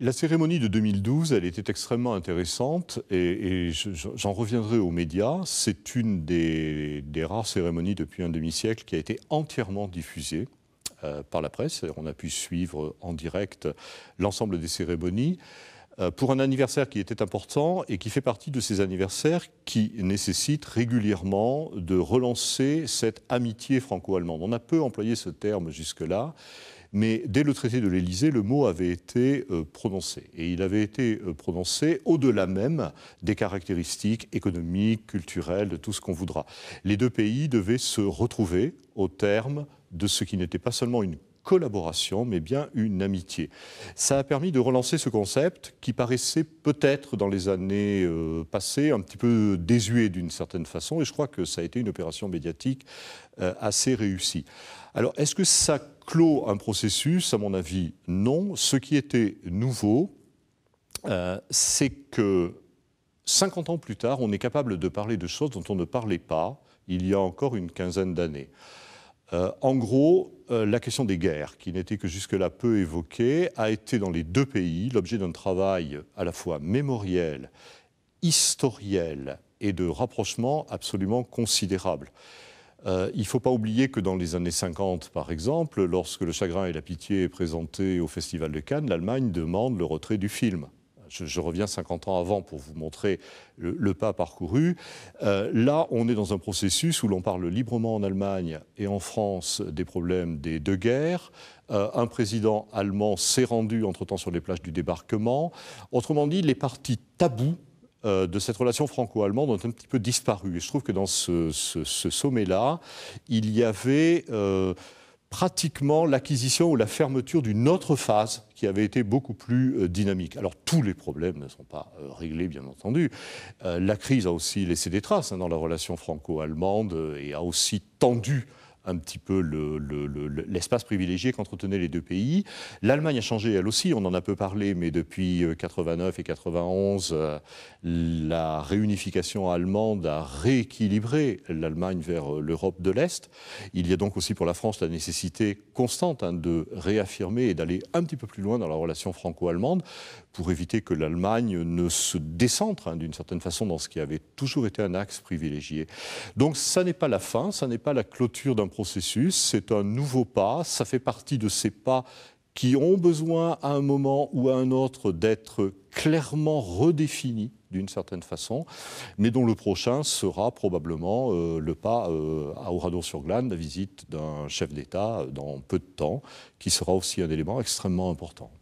La cérémonie de 2012, elle était extrêmement intéressante et j'en reviendrai aux médias. C'est une des rares cérémonies depuis un demi-siècle qui a été entièrement diffusée par la presse. On a pu suivre en direct l'ensemble des cérémonies pour un anniversaire qui était important et qui fait partie de ces anniversaires qui nécessitent régulièrement de relancer cette amitié franco-allemande. On a peu employé ce terme jusque-là. Mais dès le traité de l'Élysée, le mot avait été prononcé. Et il avait été prononcé au-delà même des caractéristiques économiques, culturelles, de tout ce qu'on voudra. Les deux pays devaient se retrouver au terme de ce qui n'était pas seulement une collaboration, mais bien une amitié. Ça a permis de relancer ce concept qui paraissait peut-être dans les années passées un petit peu désuet d'une certaine façon, et je crois que ça a été une opération médiatique assez réussie. Alors, est-ce que ça clôt un processus? À mon avis, non. Ce qui était nouveau, c'est que 50 ans plus tard, on est capable de parler de choses dont on ne parlait pas il y a encore une quinzaine d'années. En gros, la question des guerres, qui n'était que jusque-là peu évoquée, a été dans les deux pays l'objet d'un travail à la fois mémoriel, historiel et de rapprochement absolument considérable. Il ne faut pas oublier que dans les années 50, par exemple, lorsque Le Chagrin et la Pitié est présenté au Festival de Cannes, l'Allemagne demande le retrait du film. Je reviens 50 ans avant pour vous montrer le pas parcouru. Là, on est dans un processus où l'on parle librement en Allemagne et en France des problèmes des deux guerres. Un président allemand s'est rendu entre-temps sur les plages du débarquement. Autrement dit, les parties tabous de cette relation franco-allemande ont un petit peu disparu. Et je trouve que dans ce sommet-là, il y avait pratiquement l'acquisition ou la fermeture d'une autre phase qui avait été beaucoup plus dynamique. Alors tous les problèmes ne sont pas réglés, bien entendu. La crise a aussi laissé des traces dans la relation franco-allemande et a aussi tendu un petit peu l'espace privilégié qu'entretenaient les deux pays. L'Allemagne a changé, elle aussi, on en a peu parlé, mais depuis 89 et 91, la réunification allemande a rééquilibré l'Allemagne vers l'Europe de l'Est. Il y a donc aussi pour la France la nécessité constante de réaffirmer et d'aller un petit peu plus loin dans la relation franco-allemande pour éviter que l'Allemagne ne se décentre d'une certaine façon dans ce qui avait toujours été un axe privilégié. Donc ça n'est pas la fin, ça n'est pas la clôture d'un processus, c'est un nouveau pas, ça fait partie de ces pas qui ont besoin à un moment ou à un autre d'être clairement redéfinis d'une certaine façon, mais dont le prochain sera probablement le pas à Oradour-sur-Glane, la visite d'un chef d'État dans peu de temps, qui sera aussi un élément extrêmement important.